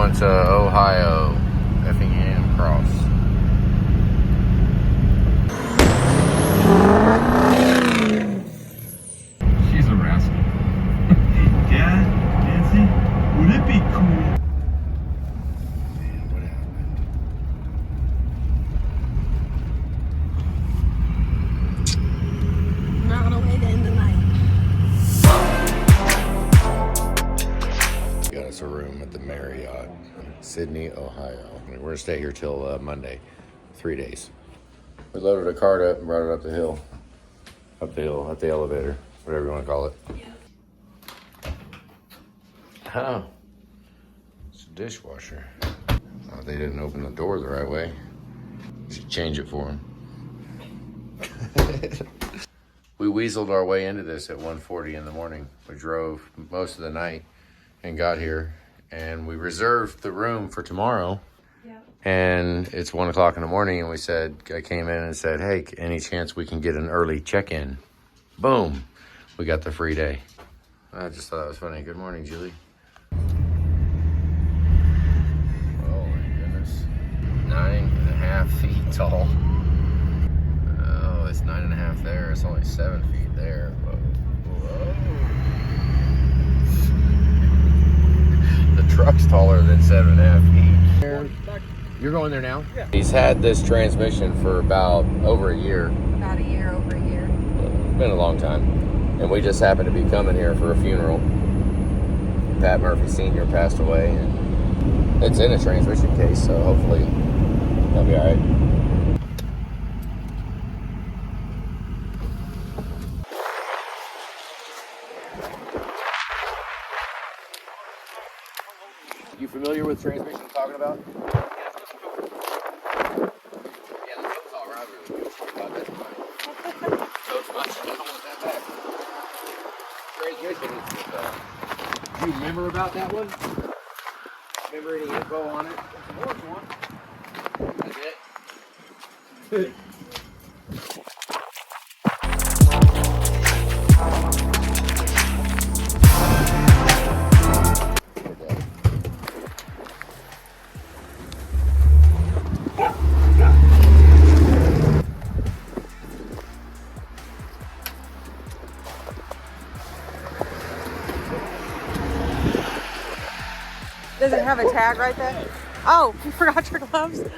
going to Ohio, Effingham Cross. She's a rascal. Hey, Dad, Nancy, would it be cool? Man, what happened? Not a way to end the night. Got us a room at the Marriott, Sydney, Ohio. We're gonna stay here till Monday, 3 days. We loaded a cart up and brought it up the hill, up the elevator, whatever you want to call it. Oh, it's a dishwasher. Oh, they didn't open the door the right way. Should change it for them. We weaseled our way into this at 1:40 in the morning. We drove most of the night and got here, and we reserved the room for tomorrow. Yeah. And it's 1 o'clock in the morning, and I came in and said, hey, any chance we can get an early check-in? Boom, we got the free day. I just thought that was funny. Good morning, Julie. Oh my goodness. 9.5 feet tall. Oh, it's 9.5 there. It's only 7 feet there. Whoa. The truck's taller than 7.5 feet. You're going there now? Yeah. He's had this transmission for about over a year. About a year, over a year. It's been a long time. And we just happened to be coming here for a funeral. Pat Murphy Sr. passed away, and it's in a transmission case, so hopefully that'll be all right. You familiar with transmission I'm talking about? Yeah, the coat's all right. About that fine. Coat's much. I don't want that back. Transmission is just, do you remember about that one? Remember any info on it? It's the orange one. That's it. Does it have a tag right there? Oh, you forgot your gloves? This is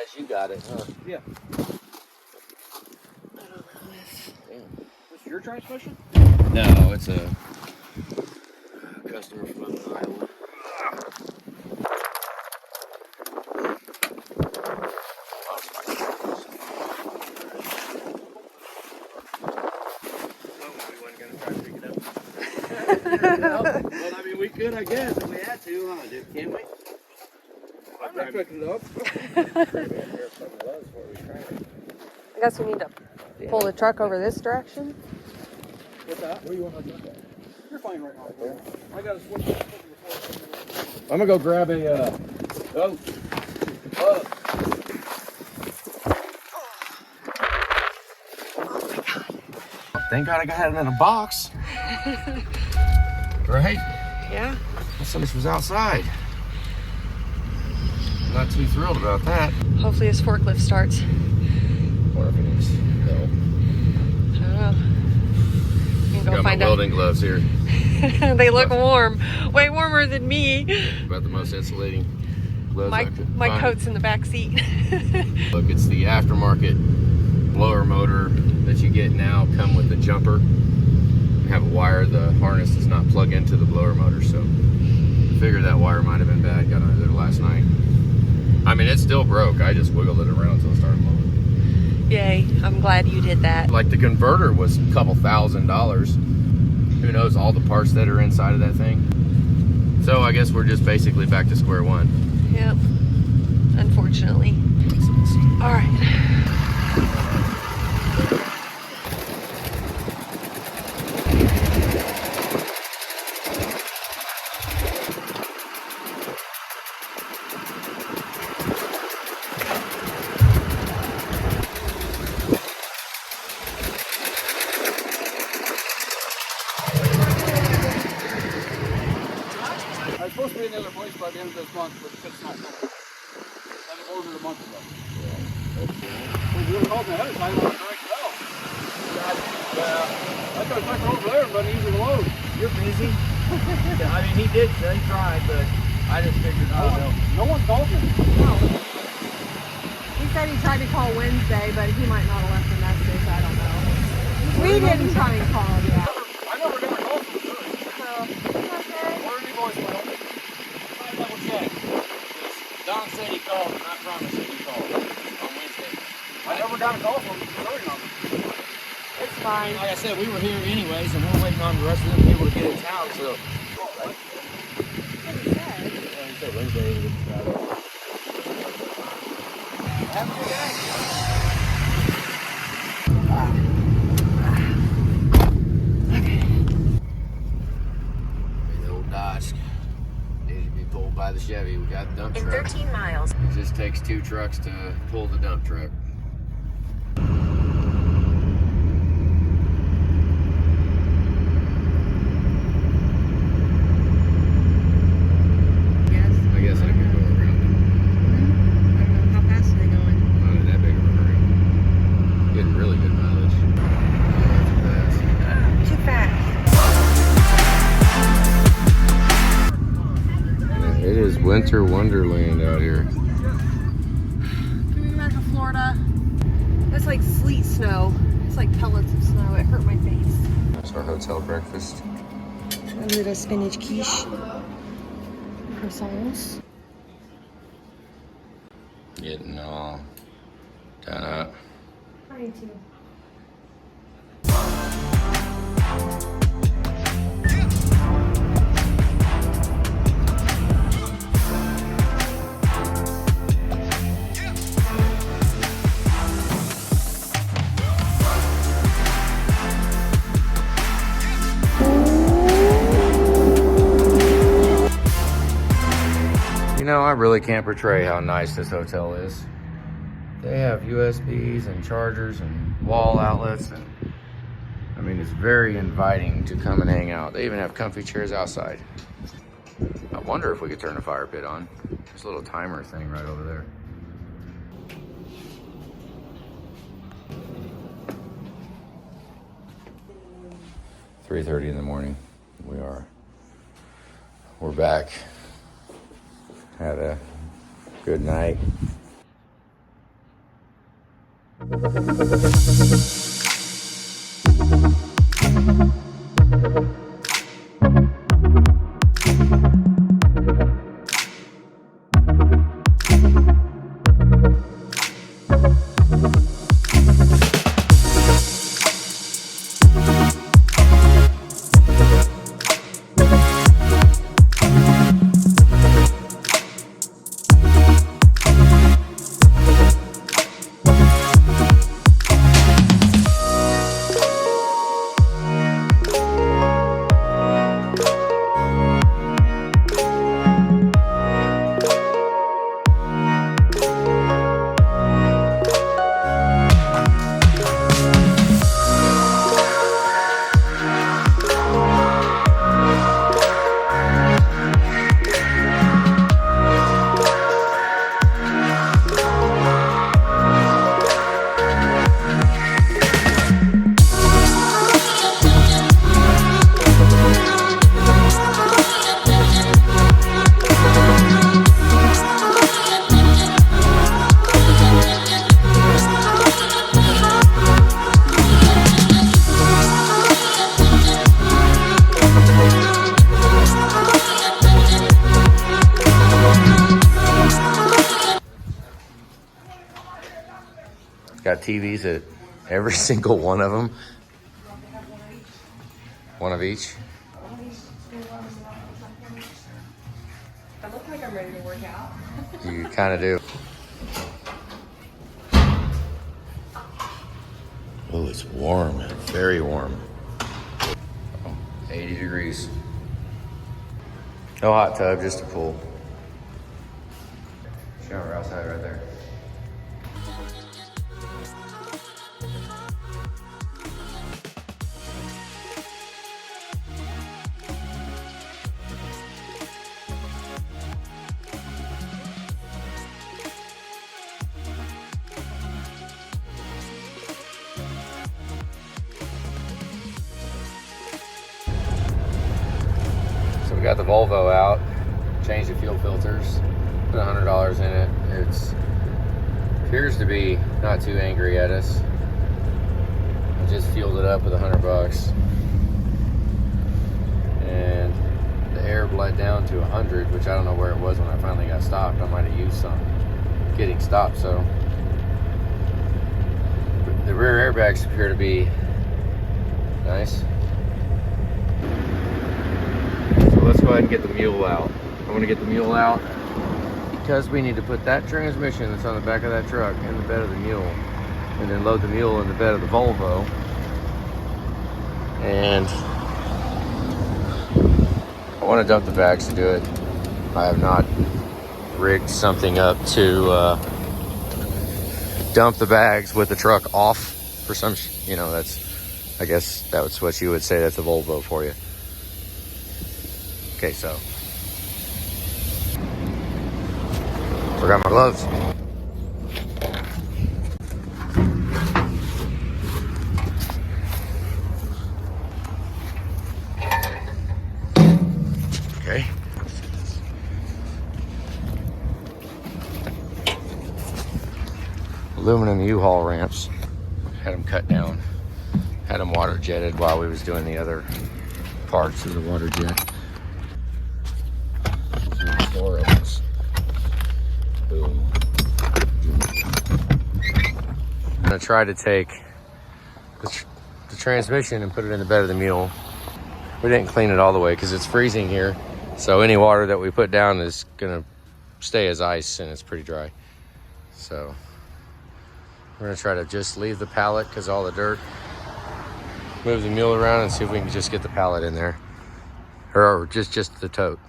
as you got it, huh? Yeah. I don't know this. Damn. This your transmission? No, it's a customer from Iowa. Well, I mean, we could, I guess, if we had to, huh? Can we? I'm not picking it up. I guess we need to pull the truck over this direction. What's that? Where do you want to look at? You're fine right now. I got to switch. I'm gonna go grab a. Oh. Thank God I got it in a box. Right? Yeah. So this was outside. Not too thrilled about that. Hopefully this forklift starts. Or if it is. No. I don't know. You can go Got find my out. welding gloves here. They look warm. Way warmer than me. About the most insulating gloves I could My find. coat's in the back seat. Look, it's the aftermarket blower motor that you get now, come with the jumper. You have a wire, the harness does not plug into the blower motor, so I figured that wire might have been bad. Got under there last night. I mean, it still broke. I just wiggled it around until it started blowing. Yay, I'm glad you did that. Like the converter was a couple $1,000s. Who knows all the parts that are inside of that thing. So I guess we're just basically back to square one. Yep, unfortunately. All right. supposed to be in the other place by the end of this month, but it's not coming. I ordered a month ago. Well, you would have called me ahead of time, I would have directed out. I could have took her over there, but easy to load. You're busy. I mean, he did. He tried, but I just figured, No one called me. He said he tried to call Wednesday, but he might not have left a message. I don't know. We didn't try and call, yeah. I never got a call from him. So, okay. Or any voicemail. I double check. Don said he called, and I promise you he called on Wednesday. I never got a call from him. It's fine. Like I said, we were here anyways, and we're waiting on the rest of them people to get in town, so. Yeah, he said Wednesday. Have a good day. The old Dodge needed to be pulled by the Chevy. We got the dump truck. In 13 miles. It just takes 2 trucks to pull the dump truck. I guess I could go around it. I don't know. How fast are they going? Not in that big of a hurry. Getting really good mileage. Too fast. Yeah, it is winter wonderland out here. Can we go back to Florida? It's like sleet snow. It's like pellets of snow. It hurt my face. That's our hotel breakfast. A little spinach quiche. Croissants. Getting all done up. I too. You know, I really can't portray how nice this hotel is. They have USBs and chargers and wall outlets, and I mean, it's very inviting to come and hang out. They even have comfy chairs outside. I wonder if we could turn the fire pit on. There's a little timer thing right over there. "3:30 in the morning. We're back. Had a good night. Got TVs at every single one of them. One of each. I look like I'm ready to work out. You kind of do. Oh, it's warm. Very warm. 80 degrees. No hot tub, just a pool. Shower outside right there. got the Volvo out, changed the fuel filters, put $100 in it. It appears to be not too angry at us. I just fueled it up with $100, and the air bled down to 100, which I don't know where it was when I finally got stopped. I might have used some getting stopped. So the rear airbags appear to be nice. So let's go ahead and get the mule out. I want to get the mule out because we need to put that transmission that's on the back of that truck in the bed of the mule, and then load the mule in the bed of the Volvo. And I want to dump the bags to do it. I have not rigged something up to dump the bags with the truck off for some, that's, I guess that's what you would say, that's a Volvo for you. Okay, so forgot my gloves. Okay. Aluminum U-Haul ramps. Had them cut down. Had them water jetted while we was doing the other parts of the water jet. Door opens. Boom. I'm gonna try to take the transmission and put it in the bed of the mule. We didn't clean it all the way because it's freezing here. So any water that we put down is gonna stay as ice, and it's pretty dry. So we're gonna try to just leave the pallet because all the dirt. Move the mule around and see if we can just get the pallet in there, or just the tote.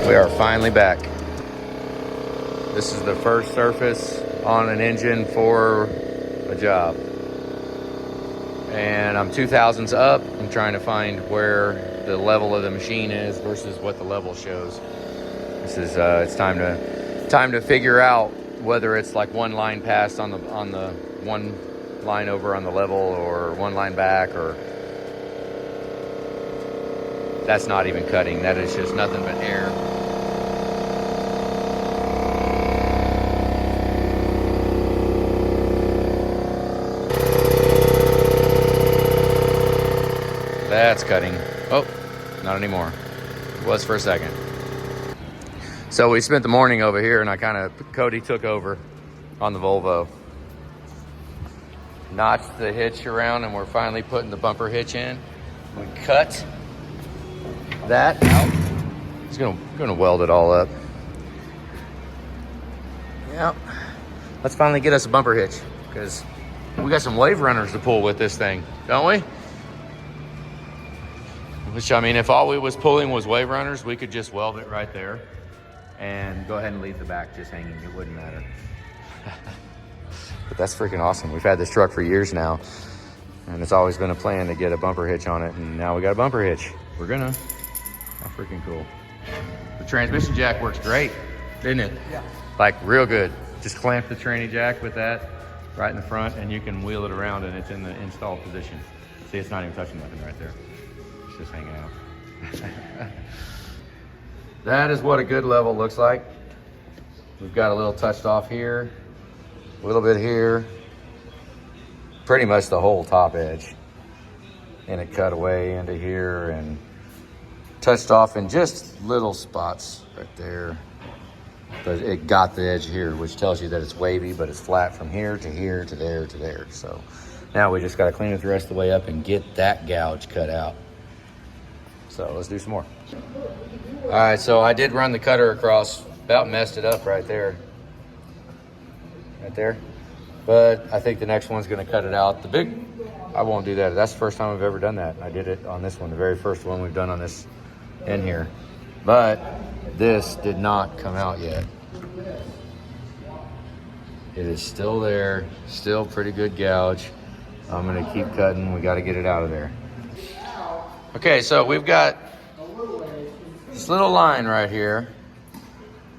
We are finally back. This is the first surface on an engine for a job. And I'm 2,000s up. I'm trying to find where the level of the machine is versus what the level shows. This is it's time to figure out whether it's like one line past on the one line over on the level, or one line back, or that's not even cutting. That is just nothing but air. That's cutting. Oh, not anymore. It was for a second. So we spent the morning over here, and Cody took over on the Volvo. Notched the hitch around, and we're finally putting the bumper hitch in. We cut that out. He's gonna weld it all up. Yep. Let's finally get us a bumper hitch, because we got some wave runners to pull with this thing, don't we? Which, I mean, if all we was pulling was wave runners, we could just weld it right there and go ahead and leave the back just hanging. It wouldn't matter. But that's freaking awesome. We've had this truck for years now, and it's always been a plan to get a bumper hitch on it, and now we got a bumper hitch. We're gonna. How freaking cool. The transmission jack works great, didn't it? Yeah. Like, real good. Just clamp the tranny jack with that right in the front, and you can wheel it around, and it's in the installed position. See, it's not even touching nothing right there. It's just hanging out. That is what a good level looks like. We've got a little touched off here, a little bit here, pretty much the whole top edge. And it cut away into here and touched off in just little spots right there. But it got the edge here, which tells you that it's wavy, but it's flat from here to here to there to there. So now we just got to clean it the rest of the way up and get that gouge cut out. So let's do some more. All right, so I did run the cutter across, about messed it up right there. Right there. But I think the next one's gonna cut it out. I won't do that. That's the first time I've ever done that. I did it on this one, the very first one we've done on this in here. But this did not come out yet. It is still there, still pretty good gouge. I'm gonna keep cutting. We gotta get it out of there. Okay, so we've got this little line right here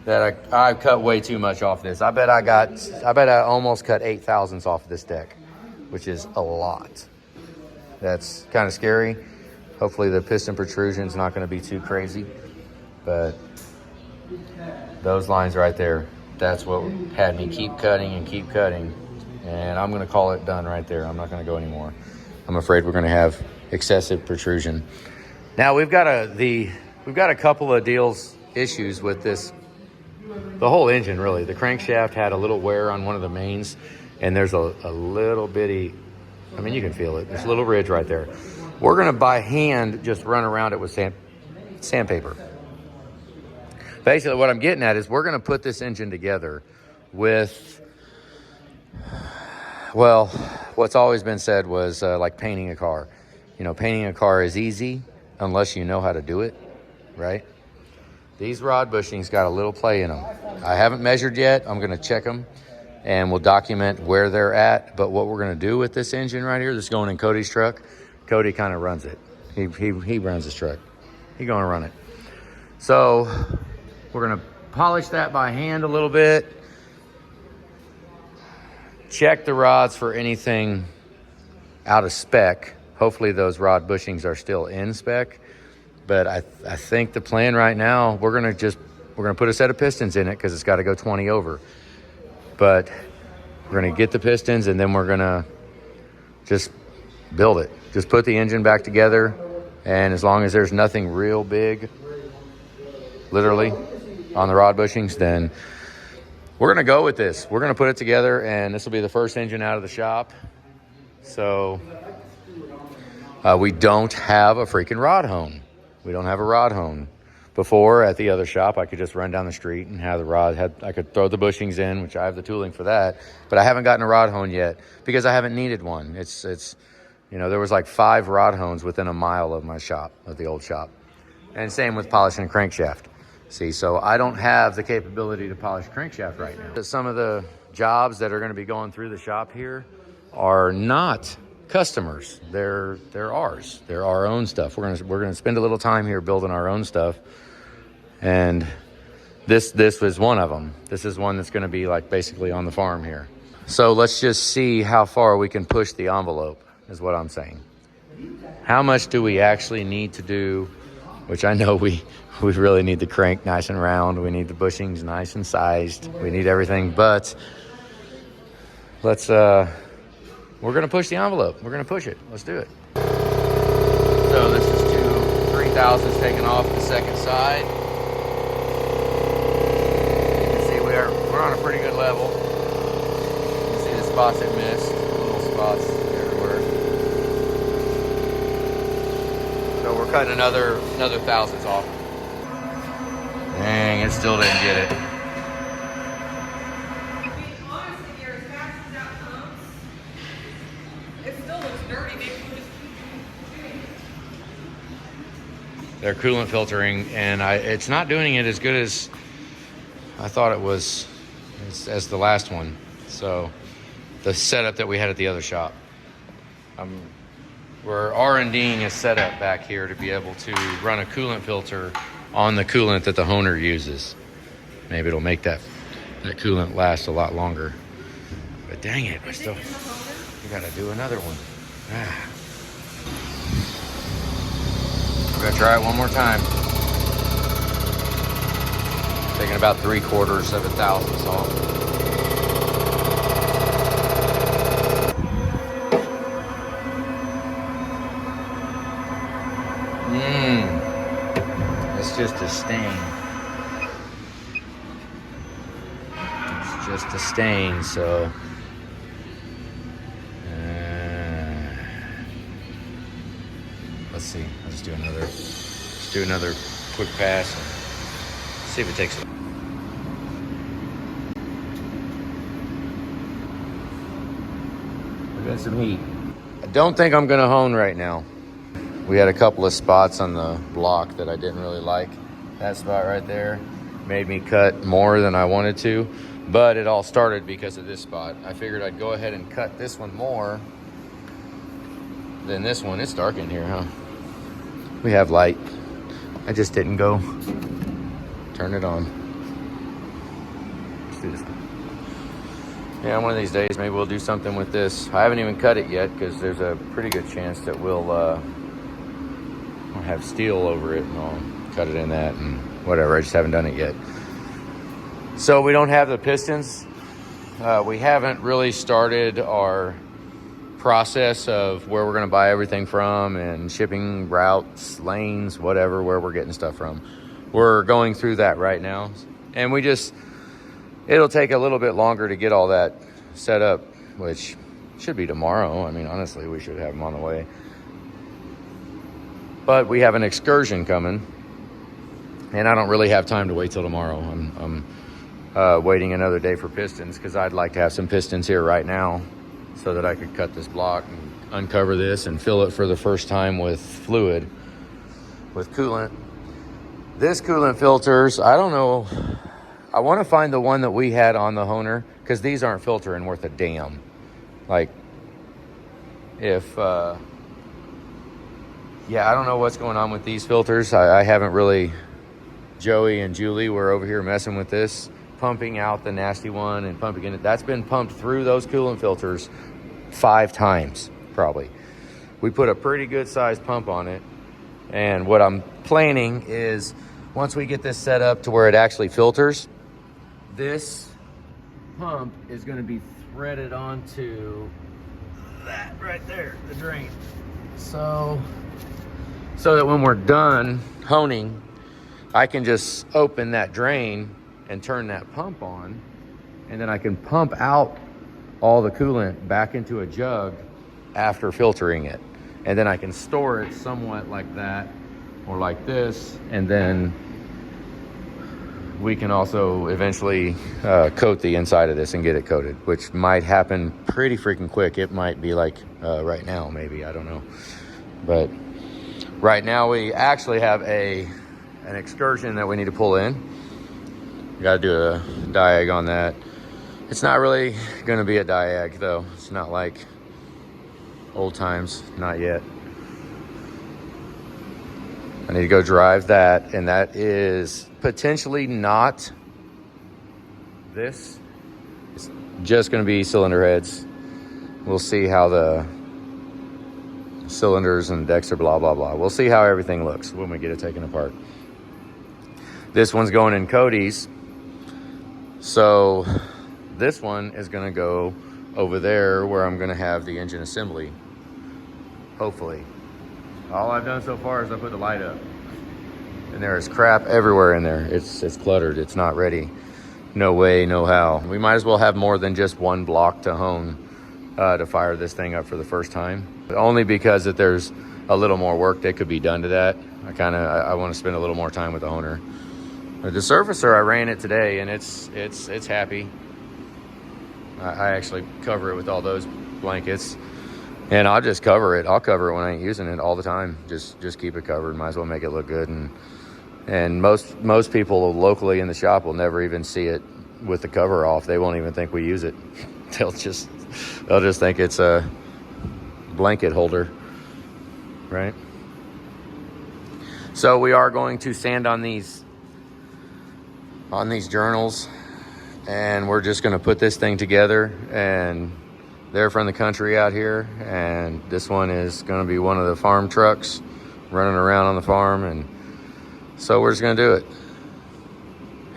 that I cut way too much off this. I bet I almost cut 8 thousandths off this deck. which is a lot. That's kind of scary. Hopefully the piston protrusion is not going to be too crazy, but those lines right there, that's what had me keep cutting and keep cutting. And I'm going to call it done right there. I'm not going to go anymore. I'm afraid we're going to have excessive protrusion. Now we've got a couple of issues with this. The whole engine, really. The crankshaft had a little wear on one of the mains, and there's a little bitty, I mean, you can feel it. There's a little ridge right there. We're going to, by hand, just run around it with sandpaper. Basically, what I'm getting at is we're going to put this engine together with, well, what's always been said was like painting a car. You know, painting a car is easy unless you know how to do it, right? These rod bushings got a little play in them. I haven't measured yet. I'm going to check them, and we'll document where they're at. But what we're going to do with this engine right here, this is going in Cody's truck. Cody kind of runs it. He runs his truck. He's going to run it. So we're going to polish that by hand a little bit. Check the rods for anything out of spec. Hopefully those rod bushings are still in spec. But I think the plan right now, we're gonna put a set of pistons in it because it's got to go 20 over. But we're gonna get the pistons, and then we're gonna just build it. Just put the engine back together, and as long as there's nothing real big, literally, on the rod bushings, then we're gonna go with this. We're gonna put it together, and this will be the first engine out of the shop. So we don't have a freaking rod hone. We don't have a rod hone. Before, at the other shop, I could just run down the street and have the rod. I could throw the bushings in, which I have the tooling for that. But I haven't gotten a rod hone yet because I haven't needed one. It's you know, there was like 5 rod hones within a mile of my shop, of the old shop. And same with polishing a crankshaft. See, so I don't have the capability to polish a crankshaft right now. Some of the jobs that are going to be going through the shop here are not customers. They're ours. They're our own stuff. We're gonna spend a little time here building our own stuff, and this was one of them. This is one that's going to be like basically on the farm here. So let's just see how far we can push the envelope, is what I'm saying. How much do we actually need to do? Which I know we really need the crank nice and round. We need the bushings nice and sized. We need everything, but let's we're going to push the envelope. We're going to push it. Let's do it. So this is 3/1000 taken off the second side. You can see we're on a pretty good level. You can see the spots it missed, little spots everywhere. So we're cutting another thousandths off. Dang, it still didn't get it. They're coolant filtering, and it's not doing it as good as I thought it was as the last one. So the setup that we had at the other shop. We're R&Ding a setup back here to be able to run a coolant filter on the coolant that the honer uses. Maybe it'll make that coolant last a lot longer. But dang it, we gotta do another one. We're gonna try it one more time. Taking about 3/4 of a thousandths off. It's just a stain. It's just a stain, so. Let's see. Let's do another quick pass. See if it takes it. We got some heat. I don't think I'm gonna hone right now. We had a couple of spots on the block that I didn't really like. That spot right there made me cut more than I wanted to, but it all started because of this spot. I figured I'd go ahead and cut this one more than this one. It's dark in here, huh? We have light. I just didn't go turn it on. Let's do this one. Yeah, one of these days maybe we'll do something with this. I haven't even cut it yet because there's a pretty good chance that we'll have steel over it, and I'll cut it in that and whatever. I just haven't done it yet. So we don't have the pistons. We haven't really started our process of where we're going to buy everything from and shipping routes, lanes, whatever, where we're getting stuff from. We're going through that right now. And it'll take a little bit longer to get all that set up, which should be tomorrow. I mean, honestly, we should have them on the way. But we have an excursion coming, and I don't really have time to wait till tomorrow. I'm waiting another day for pistons because I'd like to have some pistons here right now so that I could cut this block and uncover this and fill it for the first time with fluid, with coolant. This coolant filters, I don't know. I want to find the one that we had on the Honer because these aren't filtering worth a damn. Like, if, I don't know what's going on with these filters. I haven't really, Joey and Julie were over here messing with this, pumping out the nasty one and pumping in it. That's been pumped through those coolant filters 5 times, probably. We put a pretty good sized pump on it. And what I'm planning is once we get this set up to where it actually filters, this pump is going to be threaded onto that right there, the drain. So that when we're done honing, I can just open that drain and turn that pump on, and then I can pump out all the coolant back into a jug after filtering it. And then I can store it somewhat like that or like this, and then we can also eventually coat the inside of this and get it coated, which might happen pretty freaking quick. It might be like right now, maybe, I don't know. But right now we actually have an excursion that we need to pull in. We got to do a diag on that. It's not really going to be a diag though. It's not like old times, not yet. I need to go drive that, and that is potentially not this. It's just going to be cylinder heads. We'll see how the cylinders and decks are blah, blah, blah. We'll see how everything looks when we get it taken apart. This one's going in Cody's. So this one is going to go over there where I'm going to have the engine assembly. Hopefully. All I've done so far is I put the light up. And there is crap everywhere in there. It's cluttered. It's not ready. No way, no how. We might as well have more than just one block to hone to fire this thing up for the first time. But only because that there's a little more work that could be done to that. I want to spend a little more time with the Honer. The surfacer, I ran it today, and it's happy. I actually cover it with all those blankets. And I'll just cover it. I'll cover it when I ain't using it all the time. Just keep it covered. Might as well make it look good. And most people locally in the shop will never even see it with the cover off. They won't even think we use it. They'll just think it's a blanket holder, right? So we are going to sand on these journals, and we're just going to put this thing together. And they're from the country out here, and this one is going to be one of the farm trucks running around on the farm, and so we're just going to do it.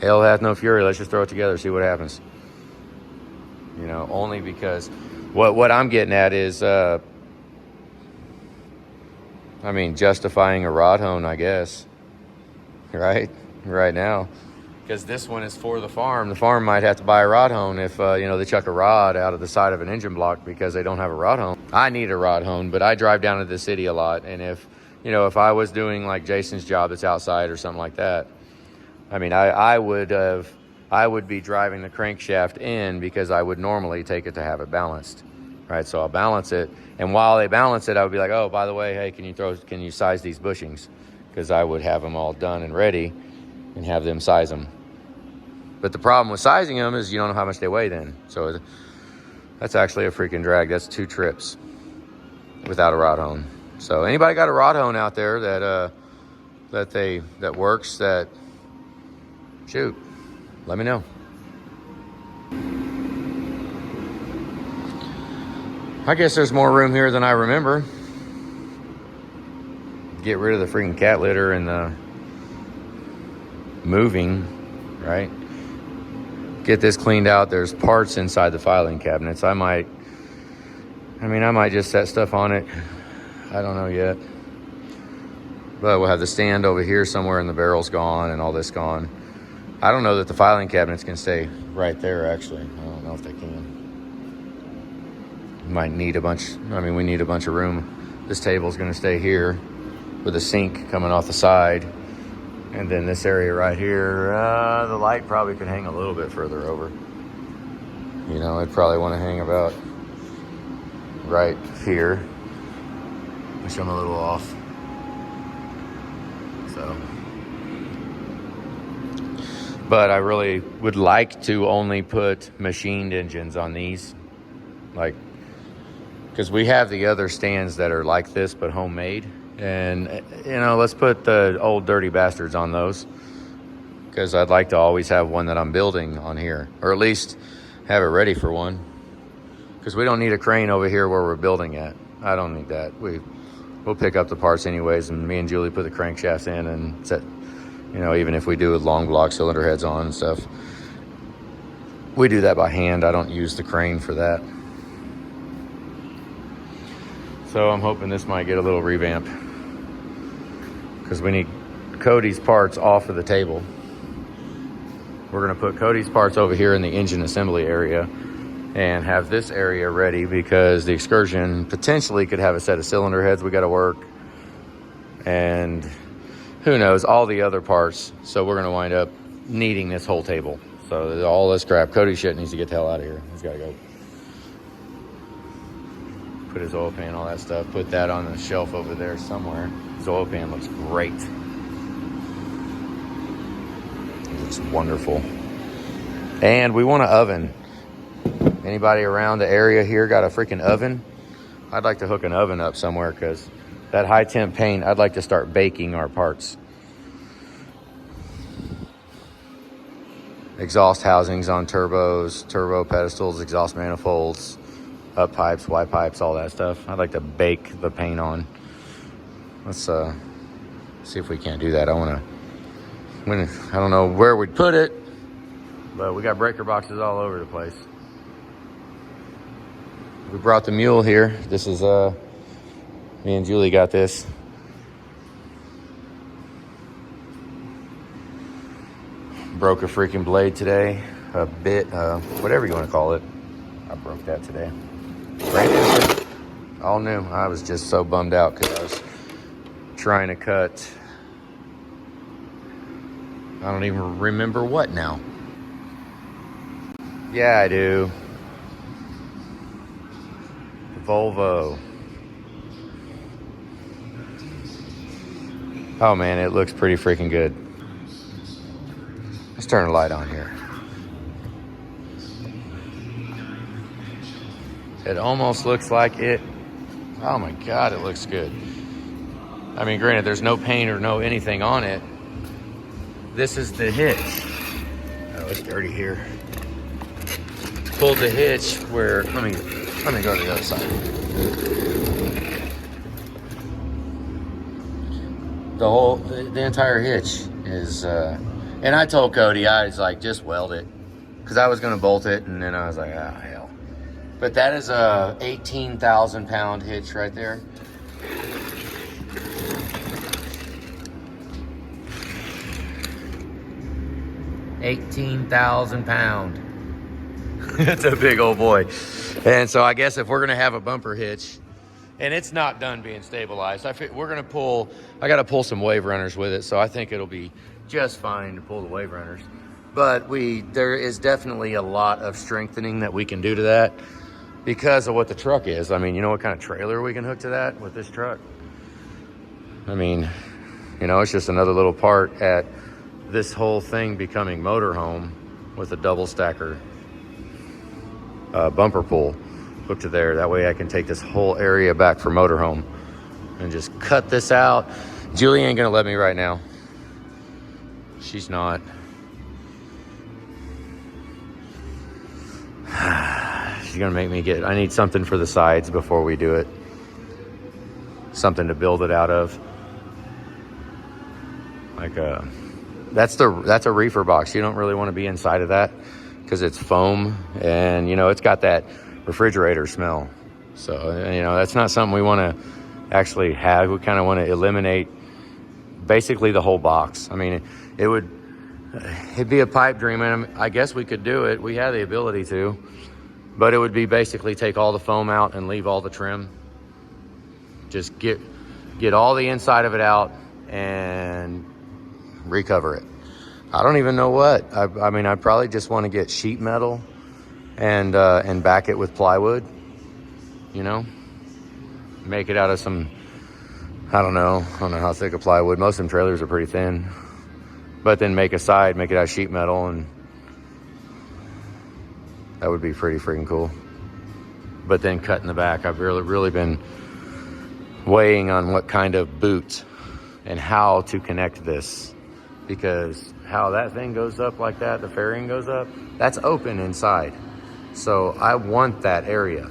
Hell hath no fury. Let's just throw it together, see what happens. You know, only because what I'm getting at is, justifying a rod hone, I guess, right now. Because this one is for the farm. The farm might have to buy a rod hone if, they chuck a rod out of the side of an engine block because they don't have a rod hone. I need a rod hone, but I drive down to the city a lot. And if I was doing like Jason's job that's outside or something like that, I would be driving the crankshaft in because I would normally take it to have it balanced, right? So I'll balance it. And while they balance it, I would be like, oh, by the way, hey, can you size these bushings? Because I would have them all done and ready and have them size them. But the problem with sizing them is you don't know how much they weigh then. So that's actually a freaking drag. That's 2 trips without a rod hone. So anybody got a rod hone out there that works, shoot, let me know. I guess there's more room here than I remember. Get rid of the freaking cat litter and the moving, right? Get this cleaned out. There's parts inside the filing cabinets. I might just set stuff on it. I don't know yet. But we'll have the stand over here somewhere and the barrel's gone and all this gone. I don't know that the filing cabinets can stay right there, actually. I don't know if they can. Might need a bunch. We need a bunch of room. This table's going to stay here with a sink coming off the side. And then this area right here, the light probably could hang a little bit further over. You know, I'd probably want to hang about right here, which I'm a little off. So, but I really would like to only put machined engines on these, like, because we have the other stands that are like this but homemade, and you know, let's put the old dirty bastards on those, because I'd like to always have one that I'm building on here, or at least have it ready for one, because we don't need a crane over here where we're building at. I don't need that. We'll pick up the parts anyways, and me and Julie put the crankshafts in and set, you know, even if we do long block cylinder heads on and stuff, we do that by hand. I don't use the crane for that. So I'm hoping this might get a little revamp, because we need Cody's parts off of the table. We're going to put Cody's parts over here in the engine assembly area and have this area ready, because the Excursion potentially could have a set of cylinder heads we got to work, and who knows, all the other parts. So we're going to wind up needing this whole table. So all this crap, Cody shit needs to get the hell out of here. He's got to go. Put his oil pan, all that stuff. Put that on the shelf over there somewhere. His oil pan looks great. It looks wonderful. And we want an oven. Anybody around the area here got a freaking oven? I'd like to hook an oven up somewhere, because that high temp paint, I'd like to start baking our parts. Exhaust housings on turbos, turbo pedestals, exhaust manifolds, up pipes, Y pipes, all that stuff. I'd like to bake the paint on. Let's see if we can't do that. I don't know where we'd put it, but we got breaker boxes all over the place. We brought the mule here. This is me and Julie got this. Broke a freaking blade today. A bit, whatever you want to call it. I broke that today. Brandon, all new. I was just so bummed out because I was trying to cut. I don't even remember what now. Yeah, I do. Volvo. Oh man, it looks pretty freaking good. Let's turn a light on here. It almost looks like it. Oh my God, it looks good. I mean, granted, there's no paint or no anything on it. This is the hitch. Oh, it's dirty here. Pulled the hitch where, let me go to the other side. The entire hitch is, and I told Cody, I was like, just weld it, because I was going to bolt it, and then I was like, ah, hell. But that is a 18,000 pound hitch right there. £18,000. It's a big old boy. And so I guess if we're going to have a bumper hitch, and it's not done being stabilized, I got to pull some wave runners with it, so I think it'll be just fine to pull the wave runners. But there is definitely a lot of strengthening that we can do to that because of what the truck is. I mean, you know what kind of trailer we can hook to that with this truck? I mean, you know, it's just another little part at this whole thing becoming motorhome with a double stacker bumper pull hooked to there. That way I can take this whole area back for motorhome and just cut this out. Julie ain't gonna let me right now. She's not. she's gonna make me get, I need something for the sides before we do it. Something to build it out of. Like that's a reefer box. You don't really want to be inside of that because it's foam and, you know, it's got that refrigerator smell. So, you know, that's not something we want to actually have. We kind of want to eliminate basically the whole box. I mean, it'd be a pipe dream, and I guess we could do it. We have the ability to, but it would be basically take all the foam out and leave all the trim. Just get all the inside of it out and recover it. I don't even know what. I mean, I probably just want to get sheet metal and back it with plywood. You know, make it out of some, I don't know how thick a plywood. Most of them trailers are pretty thin. But then make a side, make it out of sheet metal, and that would be pretty freaking cool. But then cut in the back. I've really been weighing on what kind of boot and how to connect this, because how that thing goes up like that, the fairing goes up, that's open inside. So I want that area.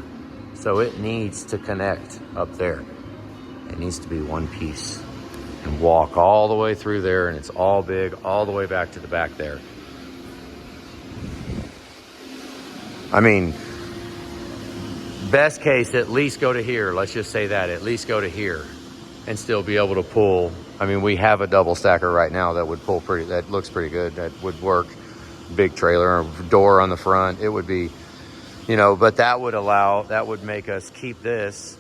So it needs to connect up there. It needs to be one piece and walk all the way through there, and it's all big, all the way back to the back there. I mean, best case, at least go to here. Let's just say that, at least go to here and still be able to pull. I mean, we have a double stacker right now that would pull that looks pretty good. That would work. Big trailer, door on the front. It would be, you know, but that would make us keep this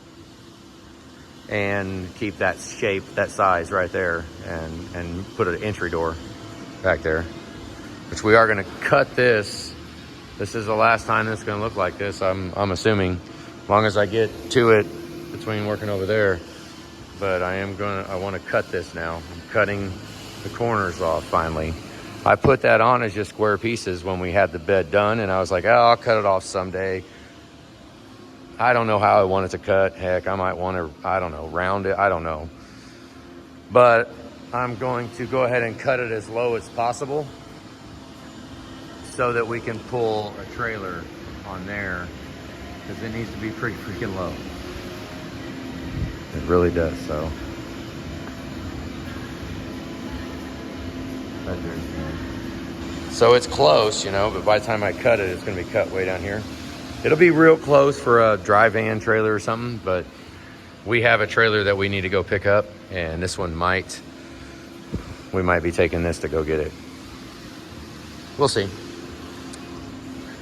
and keep that shape, that size right there, and put an entry door back there, which we are going to cut this. This is the last time this is going to look like this, I'm assuming, as long as I get to it between working over there. But I want to cut this now. I'm cutting the corners off finally. I put that on as just square pieces when we had the bed done, and I was like, oh, I'll cut it off someday. I don't know how I want it to cut. Heck, I might want to, I don't know, round it. I don't know. But I'm going to go ahead and cut it as low as possible so that we can pull a trailer on there, because it needs to be pretty freaking low. It really does, so. So it's close, you know, but by the time I cut it, it's going to be cut way down here. It'll be real close for a dry van trailer or something, but we have a trailer that we need to go pick up, and this one we might be taking this to go get it. We'll see.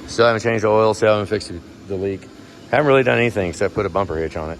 Still haven't changed the oil, still haven't fixed the leak. Haven't really done anything except put a bumper hitch on it.